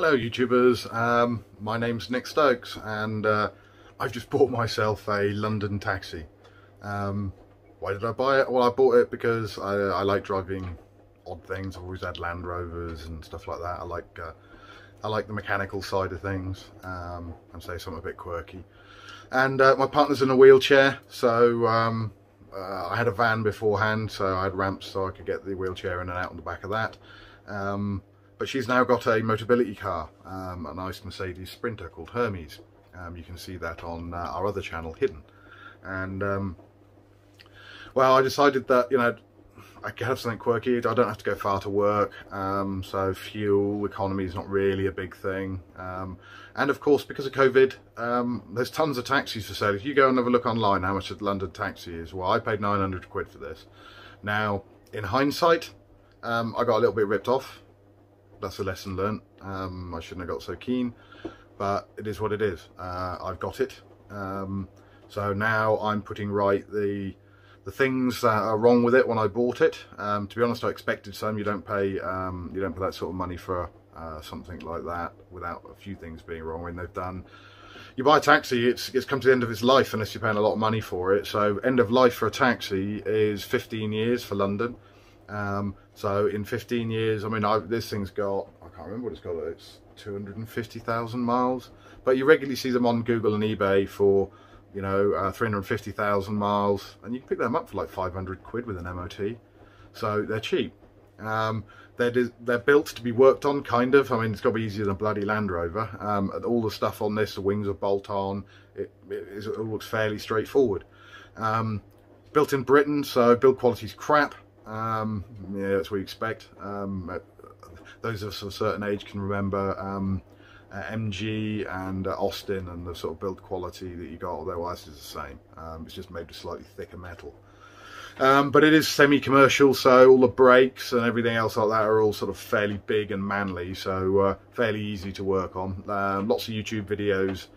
Hello YouTubers, my name's Nick Stokes and I've just bought myself a London taxi. Why did I buy it? Well, I bought it because I like driving odd things. I've always had Land Rovers and stuff like that. I like the mechanical side of things, and say something a bit quirky. And my partner's in a wheelchair, so I had a van beforehand, so I had ramps so I could get the wheelchair in and out on the back of that. But she's now got a Motability car, a nice Mercedes Sprinter called Hermes. You can see that on our other channel, Hidden. And well, I decided that, you know, I could have something quirky. I don't have to go far to work, so fuel economy is not really a big thing. And of course, because of COVID, there's tons of taxis for sale. If you go and have a look online how much a London taxi is, well, I paid 900 quid for this. Now, in hindsight, I got a little bit ripped off. That's a lesson learnt. I shouldn't have got so keen, but it is what it is. I've got it. So now I'm putting right the things that are wrong with it when I bought it. To be honest, I expected some. You don't pay that sort of money for something like that without a few things being wrong. When they've done, you buy a taxi, it's come to the end of its life unless you're paying a lot of money for it. So end of life for a taxi is 15 years for London. So in 15 years, I mean, this thing's got, I can't remember what it's got, it's 250,000 miles, but you regularly see them on Google and eBay for, you know, 350,000 miles, and you can pick them up for like 500 quid with an MOT, so they're cheap. They're built to be worked on, kind of. I mean, it's got to be easier than a bloody Land Rover. All the stuff on this, the wings are bolt on, it looks fairly straightforward. Built in Britain, so build quality's crap. Yeah, that's what you expect. Those of us of a certain age can remember MG and Austin and the sort of build quality that you got, although ours is the same. It's just made with slightly thicker metal. But it is semi-commercial, so all the brakes and everything else like that are all sort of fairly big and manly, so fairly easy to work on. Lots of YouTube videos,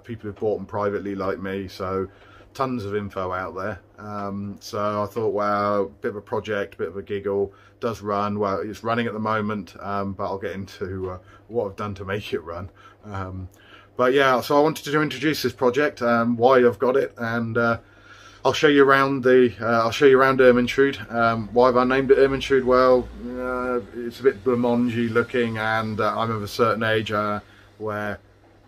people who've bought them privately like me, so tons of info out there. So I thought, wow, bit of a project, bit of a giggle. Does run well. It's running at the moment, but I'll get into what I've done to make it run. But yeah, so I wanted to introduce this project, why I've got it, and I'll show you around Ermintrude. Why have I named it Ermintrude? Well, it's a bit blancmangy looking, and I'm of a certain age where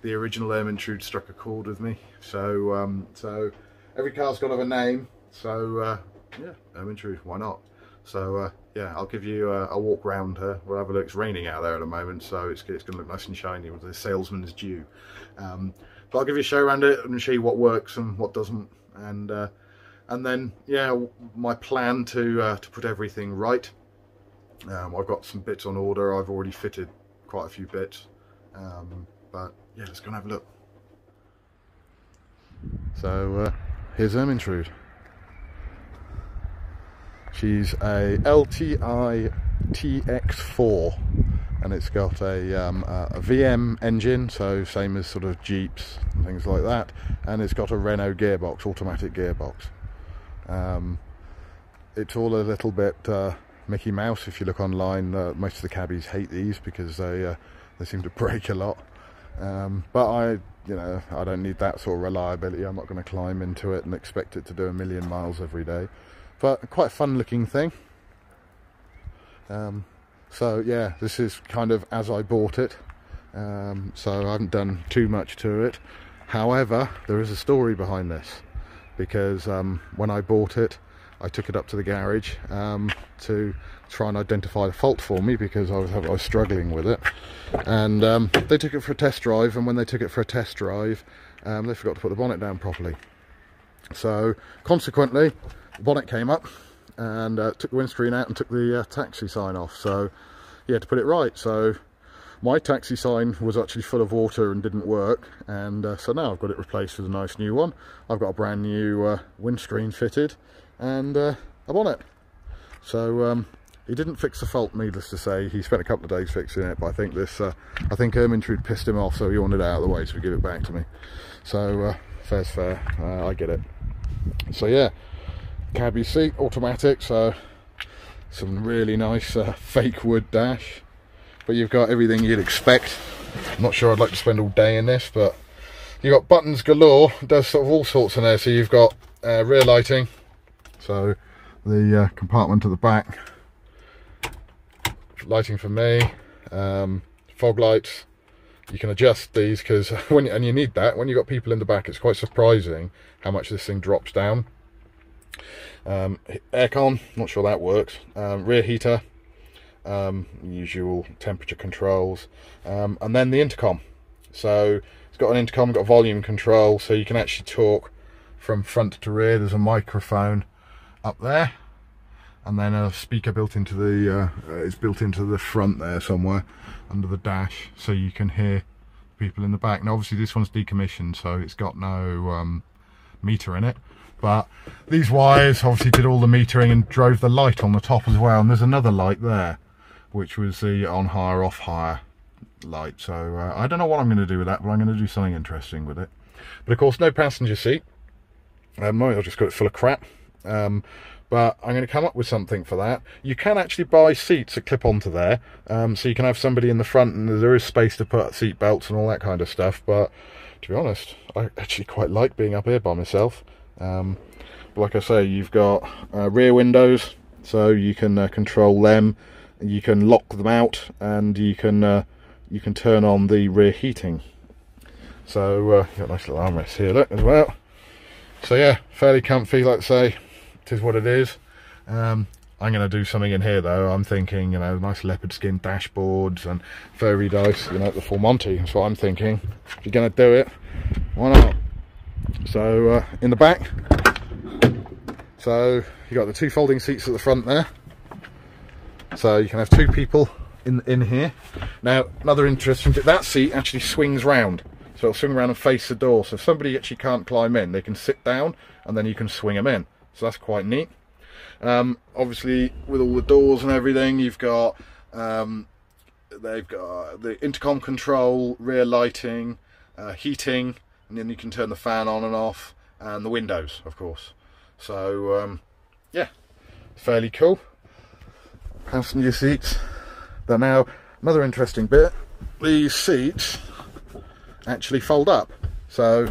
the original Ermintrude struck a chord with me. So so every car's got to have a name, so yeah, Ermintrude, why not? So yeah, I'll give you a walk round her. We'll have a look. It's raining out there at the moment, so it's going to look nice and shiny with the salesman is due. But I'll give you a show around it and show you what works and what doesn't, and then yeah, my plan to put everything right. I've got some bits on order. I've already fitted quite a few bits, but yeah, let's go and have a look. So here's Ermintrude. She's a LTI TX4, and it's got a VM engine, so same as sort of Jeeps and things like that, and it's got a Renault gearbox, automatic gearbox. It's all a little bit Mickey Mouse. If you look online, most of the cabbies hate these because they seem to break a lot. But you know, I don't need that sort of reliability. I'm not going to climb into it and expect it to do 1,000,000 miles every day. But quite a fun looking thing. So yeah, this is kind of as I bought it. So I haven't done too much to it. However, there is a story behind this, because when I bought it, I took it up to the garage to try and identify the fault for me, because I was struggling with it, and they took it for a test drive, and when they took it for a test drive, they forgot to put the bonnet down properly. So consequently, the bonnet came up and took the windscreen out and took the taxi sign off, so you had to put it right. So my taxi sign was actually full of water and didn't work, and so now I've got it replaced with a nice new one. I've got a brand new windscreen fitted and a bonnet. So he didn't fix the fault, needless to say. He spent a couple of days fixing it, but I think Ermintrude pissed him off, so he wanted it out of the way, so he gave it back to me. So fair's fair, I get it. So yeah, cabbie seat, automatic, so some really nice fake wood dash, but you've got everything you'd expect I'm not sure I'd like to spend all day in this, but you've got buttons galore. It does sort of all sorts in there. So you've got rear lighting, so the compartment at the back, lighting for me, fog lights. You can adjust these because and you need that when you've got people in the back. It's quite surprising how much this thing drops down. Aircon, not sure that works. Rear heater, usual temperature controls, and then the intercom. So it's got an intercom, got volume control, so you can actually talk from front to rear. There's a microphone up there, and then a speaker built into the it's built into the front there somewhere under the dash, so you can hear people in the back. Now obviously this one's decommissioned, so it's got no meter in it, but these wires obviously did all the metering and drove the light on the top as well. And there's another light there, which was the on hire off hire light. So I don't know what I'm going to do with that, but I'm going to do something interesting with it. But of course no passenger seat. I've just got it full of crap, but I'm going to come up with something for that. You can actually buy seats that clip onto there, so you can have somebody in the front, and there is space to put seat belts and all that kind of stuff. But to be honest, I actually quite like being up here by myself. But like I say, you've got rear windows, so you can control them, you can lock them out, and you can turn on the rear heating. So you've got a nice little armrest here, look, as well. So yeah, fairly comfy, like I say, it is what it is. I'm going to do something in here though. I'm thinking, you know, nice leopard skin dashboards and fairy dice, you know, the full Monty. That's what I'm thinking. If you're going to do it, why not? So in the back, so you got the two folding seats at the front there, so you can have two people in here. Now another interesting bit, that seat actually swings round, so it'll swing around and face the door, so if somebody actually can't climb in, they can sit down and then you can swing them in, so that's quite neat. Obviously with all the doors and everything, you've got they've got the intercom control, rear lighting, heating, and then you can turn the fan on and off, and the windows of course. So yeah, fairly cool. Passenger seats. But now another interesting bit, these seats actually fold up, so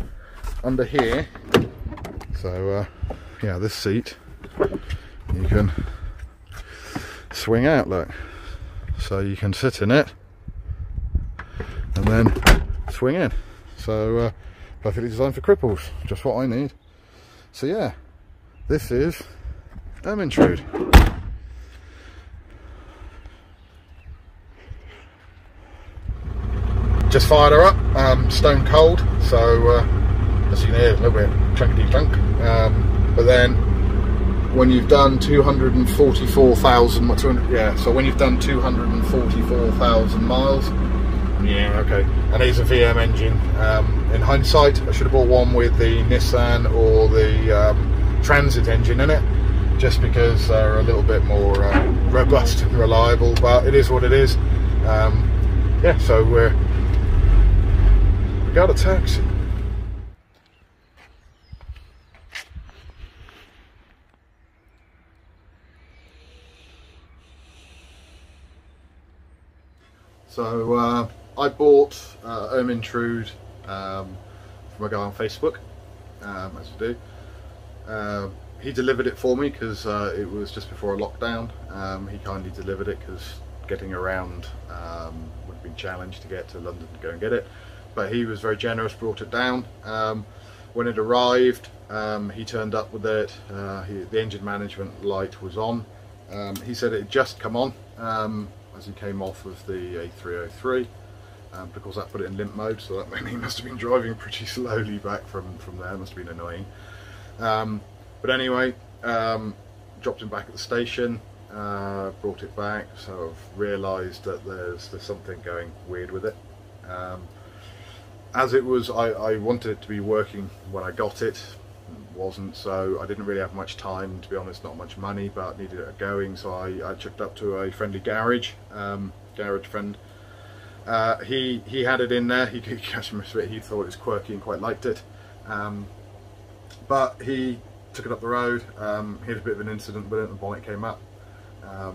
under here, so yeah, this seat you can swing out, look, so you can sit in it and then swing in. So perfectly designed for cripples, just what I need. So yeah, this is Ermintrude. Just fired her up, stone cold, so as you can hear, a little bit chunkity chunk. But then when you've done 244,000, yeah, so when you've done 244,000 miles, yeah, okay. And it's a VM engine. In hindsight, I should have bought one with the Nissan or the Transit engine in it, just because they're a little bit more robust and reliable. But it is what it is. Yeah, so we got a taxi. So I bought Ermintrude from a guy on Facebook, as you do. He delivered it for me because it was just before a lockdown. He kindly delivered it because getting around would have been challenged to get to London to go and get it. But he was very generous, brought it down. When it arrived, he turned up with it. The engine management light was on. He said it had just come on as he came off of the A303. Because that put it in limp mode, so that meant he must have been driving pretty slowly back from there. Must have been annoying. But anyway, dropped him back at the station, brought it back, so I've realised that there's something going weird with it. As it was, I wanted it to be working when I got it. It wasn't, so I didn't really have much time, to be honest, not much money, but needed it going, so I checked up to a friendly garage, garage friend. He had it in there. He thought it was quirky and quite liked it, but he took it up the road. He had a bit of an incident with it, the bonnet came up. That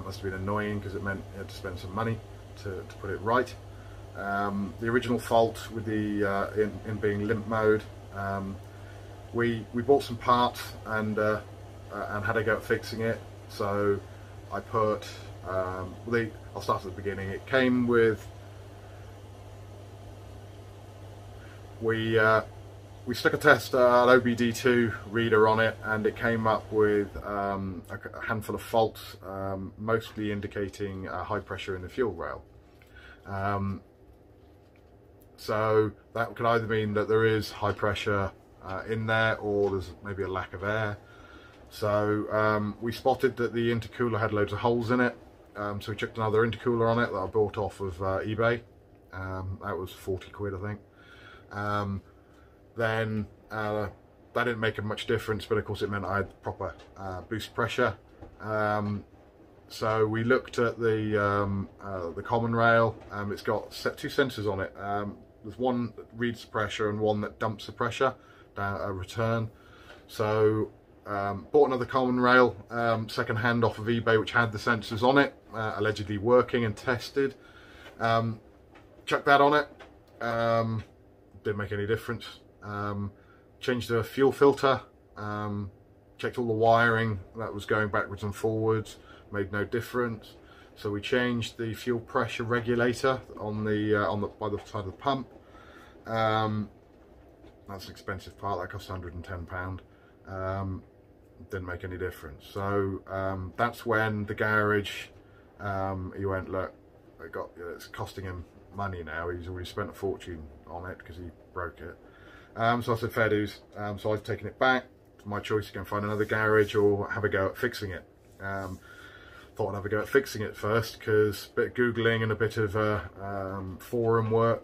must have been annoying because it meant he had to spend some money to put it right. The original fault with the in being limp mode. We bought some parts and had a go at fixing it. So I put I'll start at the beginning. It came with we stuck a test, an OBD2 reader on it, and it came up with a handful of faults, mostly indicating high pressure in the fuel rail. So that could either mean that there is high pressure in there, or there's maybe a lack of air. So we spotted that the intercooler had loads of holes in it, so we chucked another intercooler on it that I bought off of eBay. That was 40 quid, I think. Then that didn't make much difference, but of course it meant I had proper boost pressure. So we looked at the common rail. It's got two sensors on it. There's one that reads the pressure and one that dumps the pressure down a return. So bought another common rail second hand off of eBay, which had the sensors on it, allegedly working and tested. Chucked that on it. Didn't make any difference. Changed the fuel filter, checked all the wiring that was going backwards and forwards, made no difference. So we changed the fuel pressure regulator on the by the side of the pump. That's an expensive part, that cost £110. Didn't make any difference. So that's when the garage, he went, look, it's costing him money now. He's already spent a fortune on it because he broke it. So I said, fair dues. So I've taken it back. It's my choice to go and find another garage or have a go at fixing it. Thought I'd have a go at fixing it first, because a bit of Googling and a bit of forum work,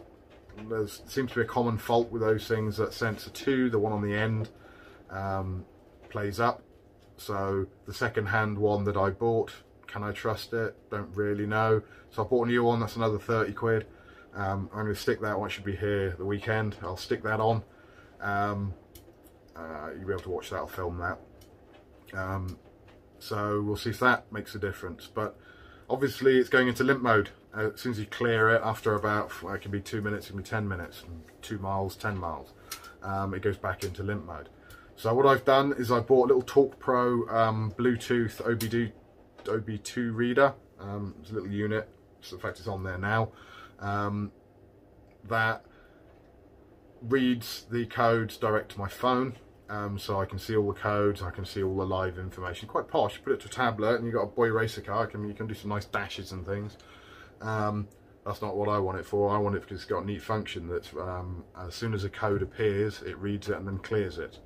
there seems to be a common fault with those things, that sensor 2, the one on the end, plays up. So the second hand one that I bought, can I trust it? Don't really know. So I bought a new one, that's another 30 quid. I'm going to stick that one, should be here the weekend. I'll stick that on. You'll be able to watch that, I'll film that. So we'll see if that makes a difference. But obviously it's going into limp mode. As soon as you clear it, after about, well, it can be 2 minutes, it can be 10 minutes, 2 miles, 10 miles, it goes back into limp mode. So what I've done is I bought a little Talk Pro Bluetooth OB2 reader. It's a little unit, so in fact it's on there now, that reads the codes direct to my phone. So I can see all the codes, I can see all the live information. Quite posh. You put it to a tablet and you've got a boy racer car, you can do some nice dashes and things. That's not what I want it for. I want it because it's got a neat function that as soon as a code appears, it reads it and then clears it.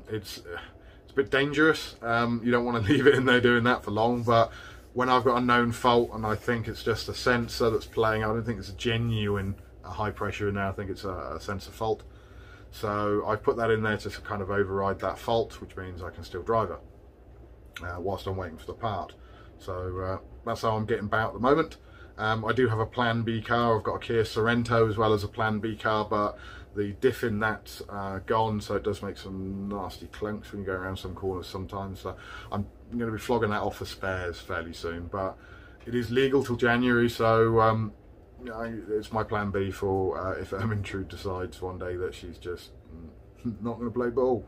It's a bit dangerous. You don't want to leave it in there doing that for long, but when I've got a known fault and I think it's just a sensor that's playing, I don't think it's a genuine high pressure in there, I think it's a sensor fault. So I put that in there to kind of override that fault, which means I can still drive it whilst I'm waiting for the part. So that's how I'm getting about at the moment. I do have a plan B car. I've got a Kia Sorento as well as a plan B car, but the diff in that's gone, so it does make some nasty clunks when you go around some corners sometimes. So I'm going to be flogging that off for spares fairly soon, but it is legal till January, so it's my plan B for if Ermintrude decides one day that she's just not going to play ball.